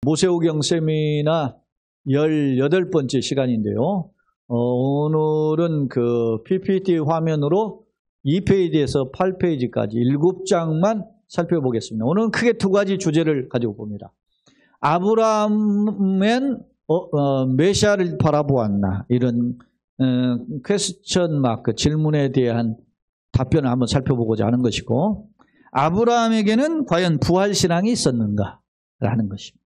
모세오경 세미나 18번째 시간인데요. 오늘은 그 PPT 화면으로 2페이지에서 8페이지까지 7장만 살펴보겠습니다. 오늘은 크게 두 가지 주제를 가지고 봅니다. 아브라함은 메시아를 바라보았나, 이런 퀘스천 마크, 질문에 대한 답변을 한번 살펴보고자 하는 것이고, 아브라함에게는 과연 부활신앙이 있었는가 라는 것입니다.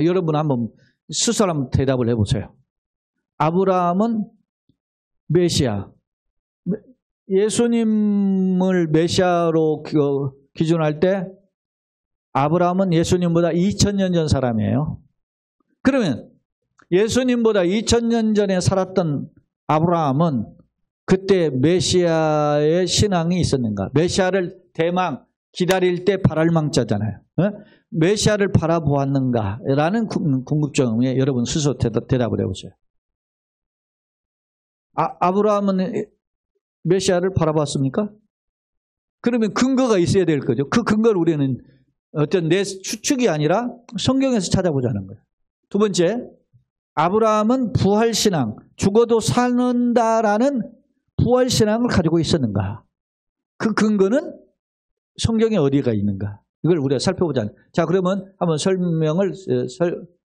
여러분 한번 스스로 한번 대답을 해보세요. 아브라함은 메시아, 예수님을 메시아로 기준할 때 아브라함은 예수님보다 2000년 전 사람이에요. 그러면 예수님보다 2000년 전에 살았던 아브라함은 그때 메시아의 신앙이 있었는가? 메시아를 대망 기다릴 때 바랄망자잖아요. 메시아를 바라보았는가라는 궁금증에 여러분 스스로 대답을 해보세요. 아브라함은 메시아를 바라봤습니까? 그러면 근거가 있어야 될 거죠. 그 근거를 우리는 어떤 내 추측이 아니라 성경에서 찾아보자는 거예요. 두 번째, 아브라함은 부활신앙, 죽어도 사는다라는 부활신앙을 가지고 있었는가? 그 근거는 성경에 어디가 있는가? 이걸 우리가 살펴보자. 자, 그러면 한번 설명을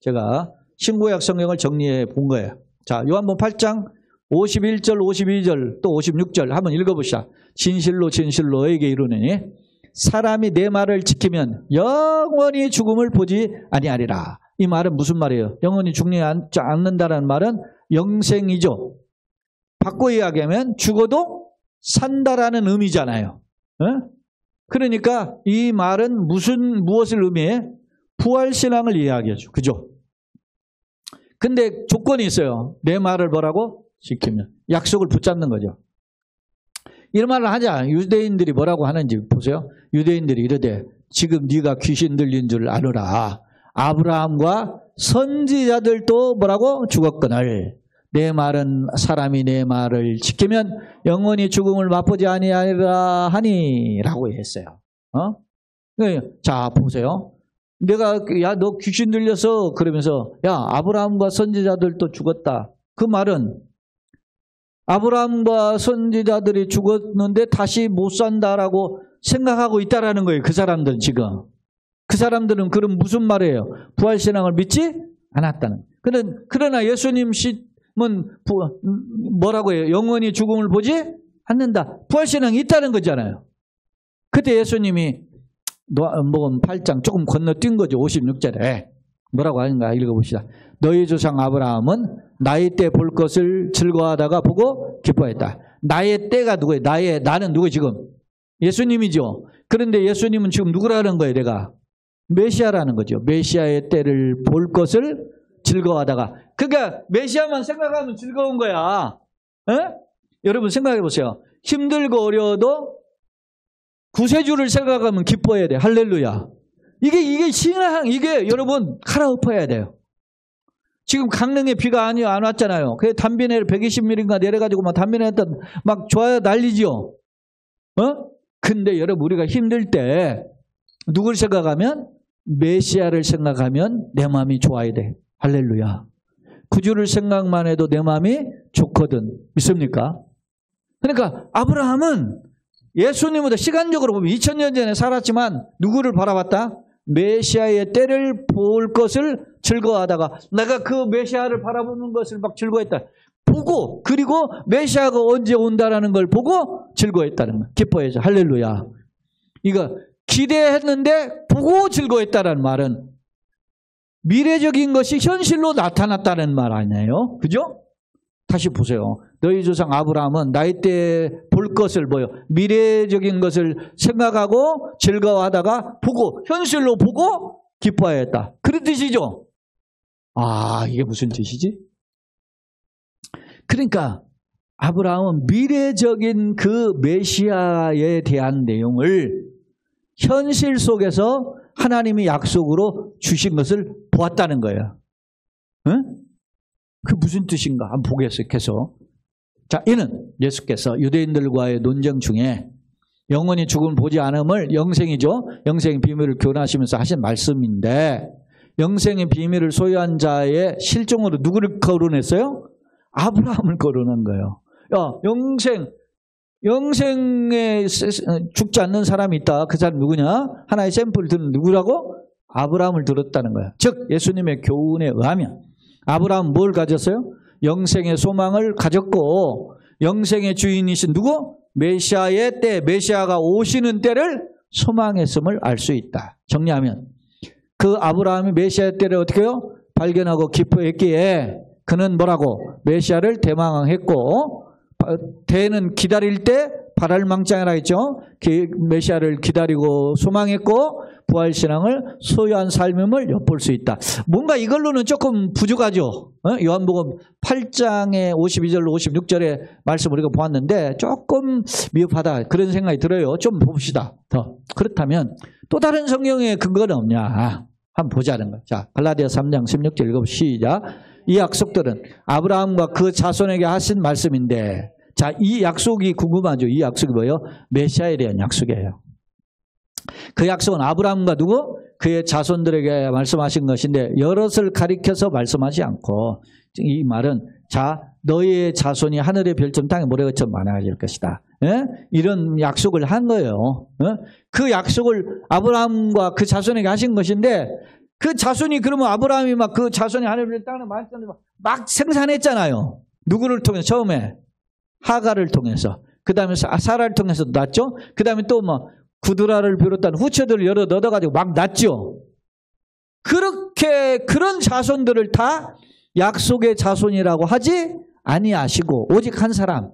제가 신구약 성경을 정리해 본 거예요. 자, 요한복음 8장 51절, 52절, 또 56절 한번 읽어보시다. 진실로 진실로 너에게 이르노니 사람이 내 말을 지키면 영원히 죽음을 보지 아니하리라. 이 말은 무슨 말이에요? 영원히 죽지 않는다는 말은 영생이죠. 바꿔 이야기하면 죽어도 산다라는 의미잖아요. 그러니까 이 말은 무엇을 의미해? 부활신앙을 이야기하죠. 그죠? 근데 조건이 있어요. 내 말을 뭐라고? 지키면. 약속을 붙잡는 거죠. 이런 말을 하자. 유대인들이 뭐라고 하는지 보세요. 유대인들이 이러되 지금 네가 귀신 들린 줄 아느라 아브라함과 선지자들도 뭐라고? 죽었거늘 내 말은 사람이 내 말을 지키면 영원히 죽음을 맛보지 아니하리라 하니 라고 했어요. 자, 보세요. 내가 야 너 귀신 들려서 그러면서 야 아브라함과 선지자들도 죽었다. 그 말은 아브라함과 선지자들이 죽었는데 다시 못 산다라고 생각하고 있다라는 거예요. 그 사람들은 지금. 그 사람들은 그럼 무슨 말이에요? 부활신앙을 믿지 않았다는. 그러나 예수님 뭐라고 해요? 영원히 죽음을 보지 않는다. 부활신앙이 있다는 거잖아요. 그때 예수님이 녹음 8장 조금 건너뛴 거죠. 56절에. 뭐라고 하는가 읽어봅시다. 너희 조상 아브라함은 나의 때 볼 것을 즐거워하다가 보고 기뻐했다. 나의 때가 누구예요? 나는 누구예요 지금? 예수님이죠. 그런데 예수님은 지금 누구라는 거예요? 내가 메시아라는 거죠. 메시아의 때를 볼 것을 즐거워하다가. 그러니까 메시아만 생각하면 즐거운 거야. 여러분 생각해 보세요. 힘들고 어려워도 구세주를 생각하면 기뻐해야 돼. 할렐루야. 이게 신앙, 이게 여러분 갈아엎어야 돼요. 지금 강릉에 비가 안 왔잖아요. 그래 단비내를 120mm인가 내려가지고 막 단비내한테 막 좋아요 난리지요. 근데 여러분 우리가 힘들 때 누굴 생각하면? 메시아를 생각하면 내 마음이 좋아야 돼. 할렐루야. 구주를 생각만 해도 내 마음이 좋거든. 믿습니까? 그러니까 아브라함은 예수님보다 시간적으로 보면 2000년 전에 살았지만 누구를 바라봤다? 메시아의 때를 볼 것을 즐거워하다가 내가 그 메시아를 바라보는 것을 막 즐거워했다. 보고 그리고 메시아가 언제 온다라는 걸 보고 즐거워했다는 거야. 기뻐해서 할렐루야. 이거 기대했는데 보고 즐거워했다는 말은 미래적인 것이 현실로 나타났다는 말 아니에요? 그죠? 다시 보세요. 너희 조상 아브라함은 나이 때 볼 것을 미래적인 것을 생각하고 즐거워하다가 보고 현실로 보고 기뻐하였다. 그런 뜻이죠? 이게 무슨 뜻이지? 그러니까 아브라함은 미래적인 그 메시아에 대한 내용을 현실 속에서 하나님이 약속으로 주신 것을 보았다는 거예요. 그게 무슨 뜻인가 한번 보겠어요. 계속. 자, 이는 예수께서 유대인들과의 논쟁 중에 영원히 죽음을 보지 않음을 영생이죠. 영생의 비밀을 교훈하시면서 하신 말씀인데 영생의 비밀을 소유한 자의 실종으로 누구를 거론했어요? 아브라함을 거론한 거예요. 야, 영생에 죽지 않는 사람이 있다. 그 사람 누구냐? 하나의 샘플을 들은 누구라고? 아브라함을 들었다는 거예요. 즉 예수님의 교훈에 의하면 아브라함은 뭘 가졌어요? 영생의 소망을 가졌고 영생의 주인이신 누구? 메시아의 때, 메시아가 오시는 때를 소망했음을 알 수 있다. 정리하면 그 아브라함이 메시아의 때를 어떻게 해요? 발견하고 기뻐했기에 그는 뭐라고? 메시아를 대망했고 대는 기다릴 때 발할망장이라 했죠. 메시아를 기다리고 소망했고 부활신앙을 소유한 삶임을 엿볼 수 있다. 뭔가 이걸로는 조금 부족하죠. 요한복음 8장의 52절로 56절의 말씀 우리가 보았는데 조금 미흡하다 그런 생각이 들어요. 좀 봅시다. 더. 그렇다면 또 다른 성경에 근거는 없냐? 한번 보자는 거예요. 자, 갈라디아 3장 16절 읽어보시죠. 시작. 이 약속들은 아브라함과 그 자손에게 하신 말씀인데 자, 이 약속이 궁금하죠. 이 약속이 뭐예요? 메시아에 대한 약속이에요. 그 약속은 아브라함과 누구? 그의 자손들에게 말씀하신 것인데 여럿을 가리켜서 말씀하지 않고 이 말은 자, 너희의 자손이 하늘의 별점 땅에 모래같이 많아질 것이다. 예? 이런 약속을 한 거예요. 예? 그 약속을 아브라함과 그 자손에게 하신 것인데 그 자손이 그러면 아브라함이 막 그 자손이 하늘의 땅에 막 생산했잖아요. 누구를 통해서? 처음에 하가를 통해서, 그 다음에 사라를 통해서 낳았죠. 그 다음에 또 뭐 구두라를 비롯한 후처들을 여러 넣어가지고 막 낳았죠. 그렇게 그런 자손들을 다 약속의 자손이라고 하지 아니하시고 오직 한 사람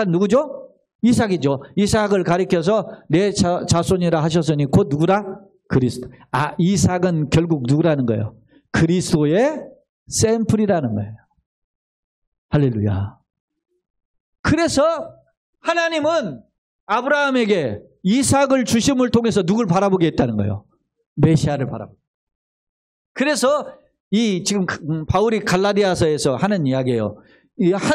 누구죠? 이삭이죠. 이삭을 가리켜서 내 자손이라 하셨으니 곧 누구라? 그리스도. 아, 이삭은 결국 누구라는 거예요? 그리스도의 샘플이라는 거예요. 할렐루야. 그래서 하나님은 아브라함에게 이삭을 주심을 통해서 누굴 바라보게 했다는 거예요? 메시아를 바라보게. 그래서 이 지금 바울이 갈라디아서에서 하는 이야기예요.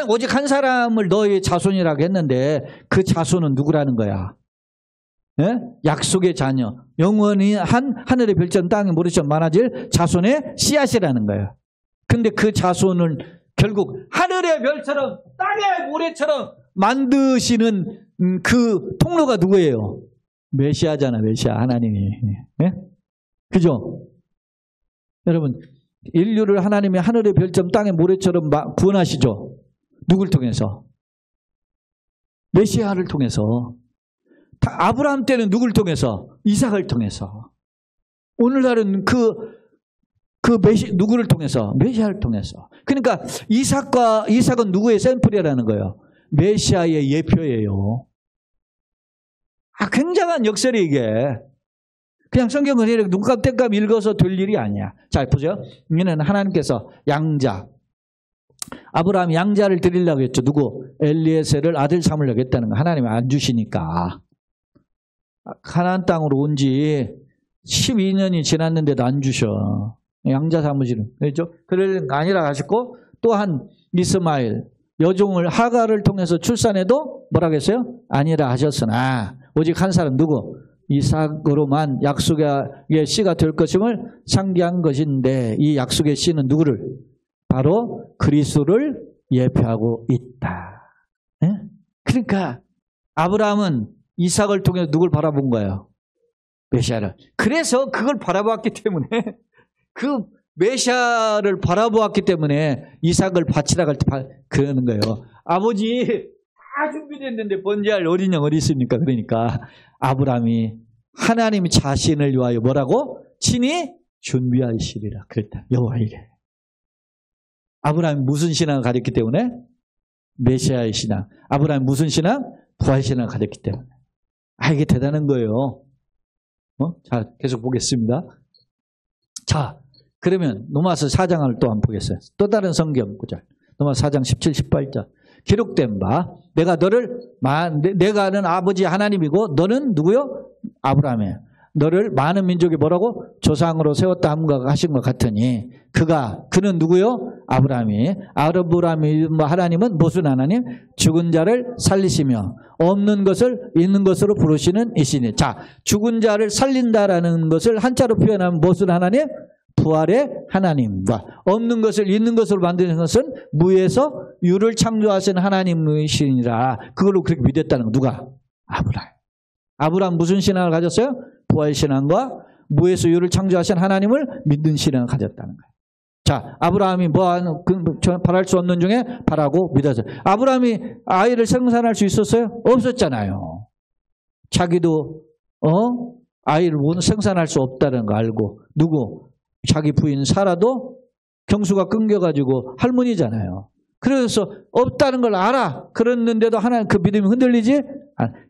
오직 한 사람을 너의 자손이라고 했는데 그 자손은 누구라는 거야? 예? 약속의 자녀, 영원히 한 하늘의 별점 땅에 모래처럼 많아질 자손의 씨앗이라는 거예요. 근데 그 자손을 결국 하늘의 별처럼 땅의 모래처럼 만드시는 그 통로가 누구예요? 메시아잖아. 메시아 하나님이. 예? 그죠? 여러분 인류를 하나님이 하늘의 별점 땅의 모래처럼 구원하시죠. 누굴 통해서? 메시아를 통해서. 아브라함 때는 누굴 통해서? 이삭을 통해서. 오늘날은 누구를 통해서? 메시아를 통해서. 그러니까 이삭은 누구의 샘플이라는 거예요? 메시아의 예표예요. 굉장한 역설이 이게. 그냥 성경을 이렇게 눈감 뗄감 읽어서 될 일이 아니야. 자, 보죠. 이는 하나님께서 양자. 아브라함이 양자를 드리려고 했죠. 누구? 엘리에셀을 아들 삼으려고 했다는 거. 하나님이 안 주시니까. 가나안 땅으로 온 지 12년이 지났는데도 안 주셔. 양자 삼으시는. 그렇죠? 그럴 거 아니라 하셨고, 또한 이스마엘, 여종을 하가를 통해서 출산해도 뭐라고 했어요? 아니라 하셨으나 오직 한 사람 누구? 이삭으로만 약속의 씨가 될 것임을 상기한 것인데 이 약속의 씨는 누구를? 바로 그리스도를 예표하고 있다. 네? 그러니까 아브라함은 이삭을 통해 누굴 바라본 거예요? 메시아를. 그래서 그걸 바라보았기 때문에 그 메시아를 바라보았기 때문에 이삭을 바치라고 할 때 그러는 거예요. 아버지 다 준비됐는데 번제할 어린 양 어디 있습니까? 그러니까 아브라함이 하나님이 자신을 위하여 뭐라고? 친히 준비하시리라 그랬다. 여호와에게. 아브라함이 무슨 신앙을 가졌기 때문에? 메시아의 신앙. 아브라함이 무슨 신앙? 부활 신앙을 가졌기 때문에. 이게 대단한 거예요. 자, 계속 보겠습니다. 자, 그러면 로마서 4장을 또 한번 보겠어요. 또 다른 성경 구절. 로마서 4장 17, 18절. 기록된 바 내가 내가 아는 아버지 하나님이고 너는 누구요? 아브라함이에요. 너를 많은 민족이 뭐라고? 조상으로 세웠다 함과 하신 것 같으니 그는 누구요? 아브라함이. 아브라함이 하나님은 무슨 하나님? 죽은 자를 살리시며 없는 것을 있는 것으로 부르시는 이시니. 자, 죽은 자를 살린다라는 것을 한자로 표현하면 무슨 하나님? 부활의 하나님과 없는 것을 있는 것으로 만드는 것은 무에서 유를 창조하신 하나님이시니라. 그걸로 그렇게 믿었다는 거. 누가? 아브라함. 아브라함 무슨 신앙을 가졌어요? 부활 신앙과 무에서 유를 창조하신 하나님을 믿는 신앙을 가졌다는 거예요. 자, 아브라함이 바랄 수 없는 중에 바라고 믿었어요. 아브라함이 아이를 생산할 수 있었어요? 없었잖아요. 자기도 아이를 생산할 수 없다는 거 알고 누구? 자기 부인 사라도 경수가 끊겨가지고 할머니잖아요. 그래서 없다는 걸 알아. 그랬는데도 하나님 그 믿음이 흔들리지?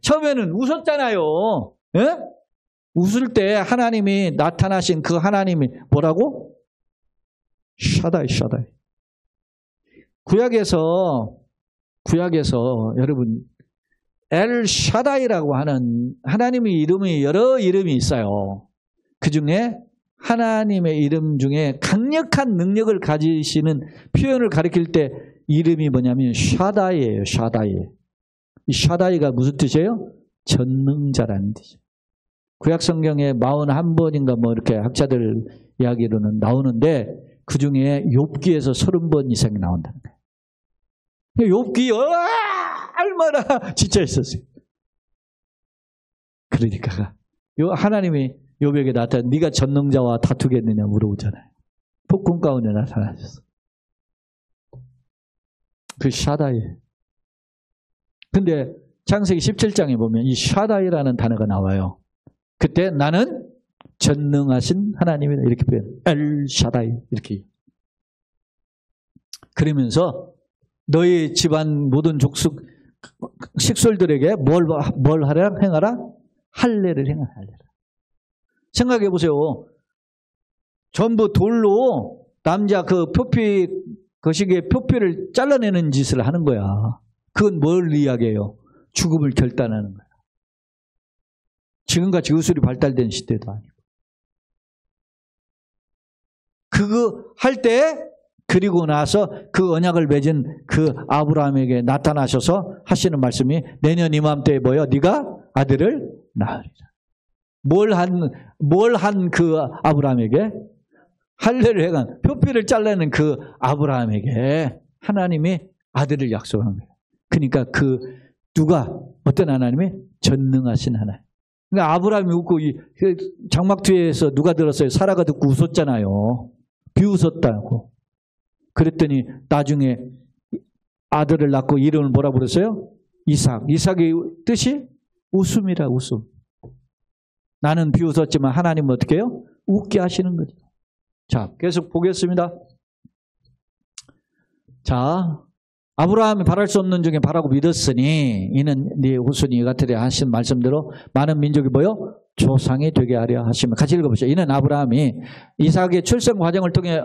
처음에는 웃었잖아요. 예? 웃을 때 하나님이 나타나신 그 하나님이 뭐라고? 샤다이. 구약에서 여러분 엘 샤다이라고 하는 하나님의 이름이 여러 이름이 있어요. 그 중에 하나님의 이름 중에 강력한 능력을 가지시는 표현을 가리킬 때 이름이 뭐냐면 샤다이예요. 샤다이. 이 샤다이가 무슨 뜻이에요? 전능자라는 뜻이에요. 구약 성경에 41번인가 뭐 이렇게 학자들 이야기로는 나오는데 그 중에 욥기에서 30번 이상이 나온다는 거예요. 욥기 얼마나 지쳐 있었어요. 그러니까 하나님이 욥에게 나타나 네가 전능자와 다투겠느냐 물어보잖아요. 폭군 가운데 나타나셨어. 그 샤다이. 근데 창세기 17장에 보면 이 샤다이라는 단어가 나와요. 그때 나는 전능하신 하나님이다 이렇게 표현. 엘 샤다이 이렇게. 그러면서 너희 집안 모든 족속 식솔들에게 뭘 하라 행하라? 할례를 행하라. 생각해 보세요. 전부 돌로 남자 그 표피 거시기에 표피를 잘라내는 짓을 하는 거야. 그건 뭘 이야기해요? 죽음을 결단하는 거야. 지금같이 의술이 발달된 시대도 아니고. 그거 할 때 그리고 나서 그 언약을 맺은 그 아브라함에게 나타나셔서 하시는 말씀이 내년 이맘때에 뭐요? 네가 아들을 낳으리라. 뭘 한 그 아브라함에게? 할례를 행한 표피를 잘라낸 그 아브라함에게 하나님이 아들을 약속한 거예요. 그러니까 그 누가 어떤 하나님이? 전능하신 하나님. 그러니까 아브라함이 웃고 장막 뒤에서 누가 들었어요? 사라가 듣고 웃었잖아요. 비웃었다고. 그랬더니 나중에 아들을 낳고 이름을 뭐라 부르세요? 이삭. 이삭의 뜻이 웃음이라 웃음. 나는 비웃었지만 하나님은 어떻게 해요? 웃게 하시는 거죠. 자, 계속 보겠습니다. 자, 아브라함이 바랄 수 없는 중에 바라고 믿었으니 이는 네 후손이 같으리라 하신 말씀대로 많은 민족이 뭐요? 조상이 되게 하려 하시면 같이 읽어보시죠. 이는 아브라함이 이삭의 출생 과정을 통해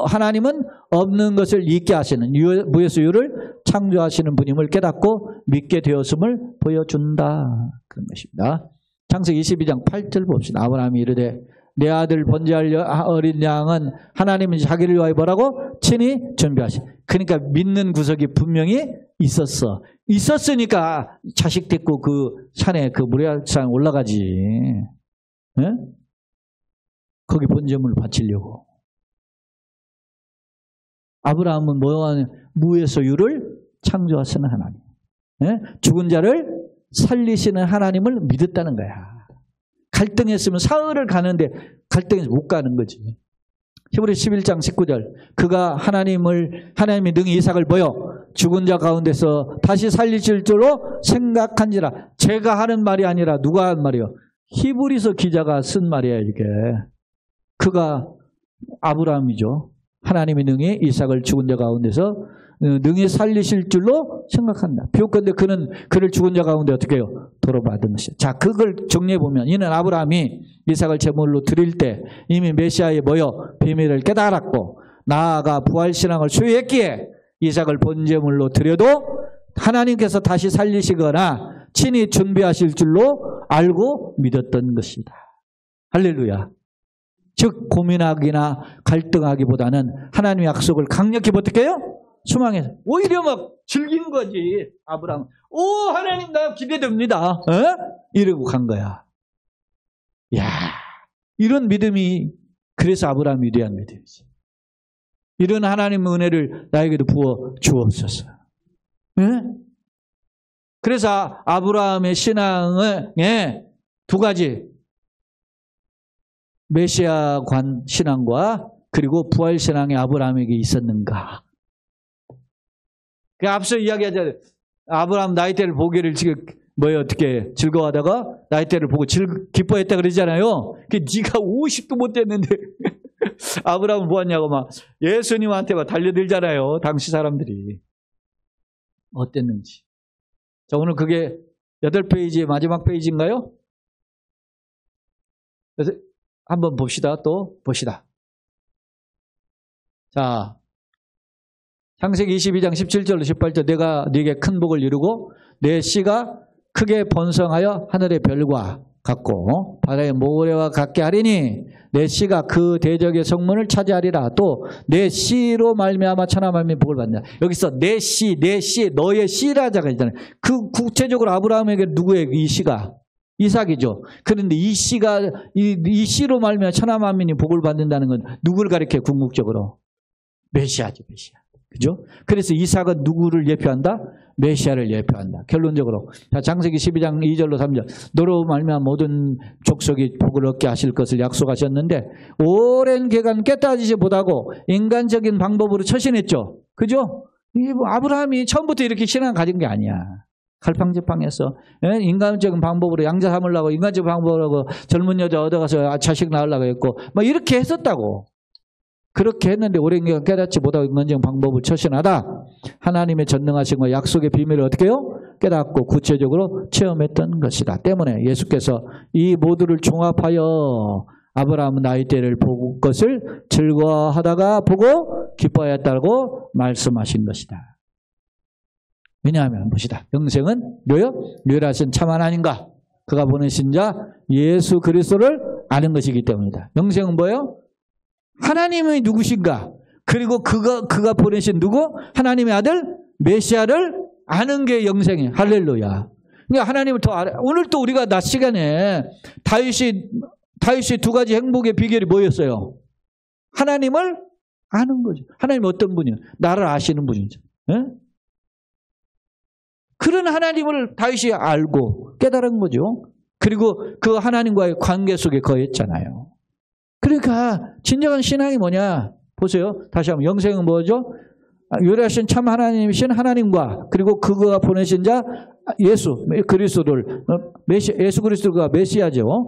하나님은 없는 것을 있게 하시는 무에서 유를 창조하시는 분임을 깨닫고 믿게 되었음을 보여준다. 그런 것입니다. 창세기 22장 8절 봅시다. 아브라함이 이르되 내 아들 번제할 어린 양은 하나님은 자기를 위하여 뭐라고? 친히 준비하시. 그러니까 믿는 구석이 분명히 있었어. 있었으니까 자식 데리고 그 산에 그 모리아산 올라가지. 네? 거기 번제물을 바치려고. 아브라함은 뭐하냐? 무에서 유를 창조하시는 하나님. 네? 죽은 자를 살리시는 하나님을 믿었다는 거야. 갈등했으면 사흘을 가는데 갈등해서 못 가는 거지. 히브리 11장 19절. 그가 하나님이 능히 이삭을 뭐요? 죽은 자 가운데서 다시 살리실 줄로 생각한지라. 제가 하는 말이 아니라 누가 한 말이요? 히브리서 기자가 쓴 말이야 이게. 그가 아브라함이죠. 하나님이 능히 이삭을 죽은 자 가운데서 능히 살리실 줄로 생각한다. 비옥건대 그를 죽은 자 가운데 어떻게 해요? 도로 받은 것이야. 자, 그걸 정리해보면 이는 아브라함이 이삭을 제물로 드릴 때 이미 메시아의 뭐요? 비밀을 깨달았고 나아가 부활신앙을 소유했기에 이삭을 번제물로 드려도 하나님께서 다시 살리시거나 친히 준비하실 줄로 알고 믿었던 것이다. 할렐루야. 즉 고민하기나 갈등하기보다는 하나님의 약속을 강력히 어떻게 해요? 소망해서 오히려 막 즐긴 거지. 아브라함 오 하나님 나 기대됩니다. 이러고 간 거야. 야, 이런 믿음이 그래서 아브라함이 위대한 게 되었지. 이런 하나님의 은혜를 나에게도 부어 주옵소서. 네? 그래서 아브라함의 신앙의 두 가지, 메시아관 신앙과 그리고 부활신앙이 아브라함에게 있었는가. 그 앞서 이야기하자, 아브라함 나이대를 보기를 지금 어떻게 즐거워하다가 나이대를 보고 기뻐했다 그러잖아요. 그 네가 50도 못 됐는데 아브라함은 뭐하냐고 막 예수님한테 막 달려들잖아요. 당시 사람들이 어땠는지. 자, 오늘 그게 8페이지의 마지막 페이지인가요? 그래서 한번 봅시다. 또 봅시다. 자, 창세기 22장 17절로 18절, 내가 네게 큰 복을 이루고 내 씨가 크게 번성하여 하늘의 별과 같고 바다의 모래와 같게 하리니 내 씨가 그 대적의 성문을 차지하리라. 또 내 씨로 말미암아 천하 만민이 복을 받느냐. 여기서 내 씨, 너의 씨라자가 있잖아요. 그 구체적으로 아브라함에게 누구의 이 씨가? 이삭이죠. 그런데 이 씨가 이 씨로 말미암아 천하 만민이 복을 받는다는 건 누구를 가리켜? 궁극적으로 메시아죠, 메시아. 그죠? 그래서 이삭은 누구를 예표한다? 메시아를 예표한다. 결론적으로. 자, 창세기 12장 2절로 3절. 너로 말미암아 모든 족속이 복을 얻게 하실 것을 약속하셨는데 오랜 기간 깨달아지지 못하고 인간적인 방법으로 처신했죠. 그죠? 아브라함이 처음부터 이렇게 신앙을 가진 게 아니야. 갈팡질팡해서 인간적인 방법으로 양자 삼으려고, 인간적인 방법으로 젊은 여자 얻어가서 자식 낳으려고 했고 막 이렇게 했었다고. 그렇게 했는데 오랜 기간 깨닫지 못하고 인간적인 방법을 처신하다 하나님의 전능하신 것, 약속의 비밀을 어떻게 해요? 깨닫고 구체적으로 체험했던 것이다. 때문에 예수께서 이 모두를 종합하여 아브라함 나이대를 볼 것을 즐거워하다가 보고 기뻐하였다고 말씀하신 것이다. 왜냐하면 봅시다. 영생은 유일하신 참 하나님과 그가 보내신 자 예수 그리스도를 아는 것이기 때문이다. 영생은 뭐예요? 하나님이 누구신가? 그리고 그가 보내신 누구? 하나님의 아들 메시아를 아는 게 영생이에요. 할렐루야. 그러니까 하나님을 더 알아. 오늘 또 우리가 낮 시간에 다윗이 두 가지 행복의 비결이 뭐였어요? 하나님을 아는 거죠. 하나님 어떤 분이에요? 나를 아시는 분이죠. 네? 그런 하나님을 다윗이 알고 깨달은 거죠. 그리고 그 하나님과의 관계 속에 거했잖아요. 그러니까 진정한 신앙이 뭐냐? 보세요. 다시 한번 영생은 뭐죠? 유일하신 참 하나님이신 하나님과 그리고 그가 보내신 자 예수 그리스도를 예수 그리스도가 메시아죠.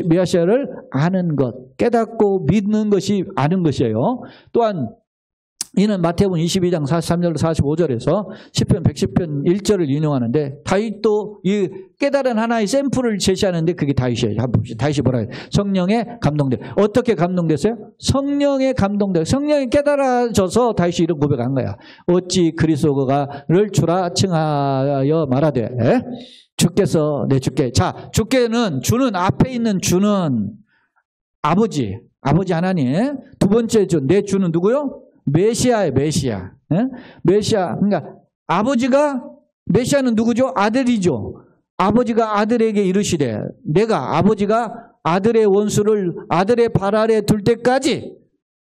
메시아를 아는 것, 깨닫고 믿는 것이 아는 것이에요. 또한 이는 마태복음 22장 43절 45절에서 시편 110편 1절을 인용하는데 다윗도 이 깨달은 하나의 샘플을 제시하는데 그게 다윗이에요. 한번 봅시다. 다윗이 뭐라 해요? 성령에 감동돼. 어떻게 감동됐어요? 성령에 감동돼. 성령이 깨달아져서 다윗이 이런 고백한 거야. 어찌 그리스도가를 주라 칭하여 말하되 주께서 내 주께. 자, 주께는 주는 앞에 있는 주는 아버지 하나님. 두 번째 주, 내 주는 누구요? 메시아예요, 메시아. 메시아. 그러니까 메시아는 누구죠? 아들이죠. 아버지가 아들에게 이르시되 아버지가 아들의 원수를 아들의 발 아래 둘 때까지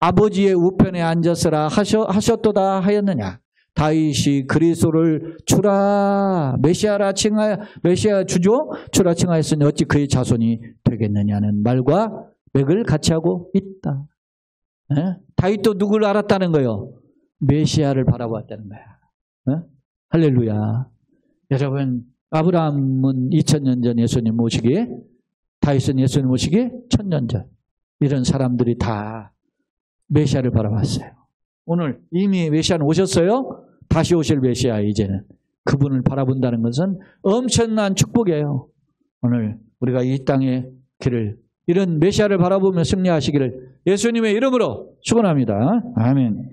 아버지의 우편에 앉았으라 하셨도다 하였느냐. 다윗이 그리스도를 주라 메시아라 칭하여 메시아 주죠. 주라 칭하였으니 어찌 그의 자손이 되겠느냐는 말과 맥을 같이 하고 있다. 다윗도 누구를 알았다는 거예요? 메시아를 바라보았다는 거야. 할렐루야. 여러분, 아브라함은 2000년 전 예수님 모시기에, 다윗은 예수님 모시기에 1000년 전. 이런 사람들이 다 메시아를 바라봤어요. 오늘 이미 메시아는 오셨어요? 다시 오실 메시아 이제는. 그분을 바라본다는 것은 엄청난 축복이에요. 오늘 우리가 이 땅의 길을 이런 메시아를 바라보며 승리하시기를 예수님의 이름으로 축원합니다. 아멘.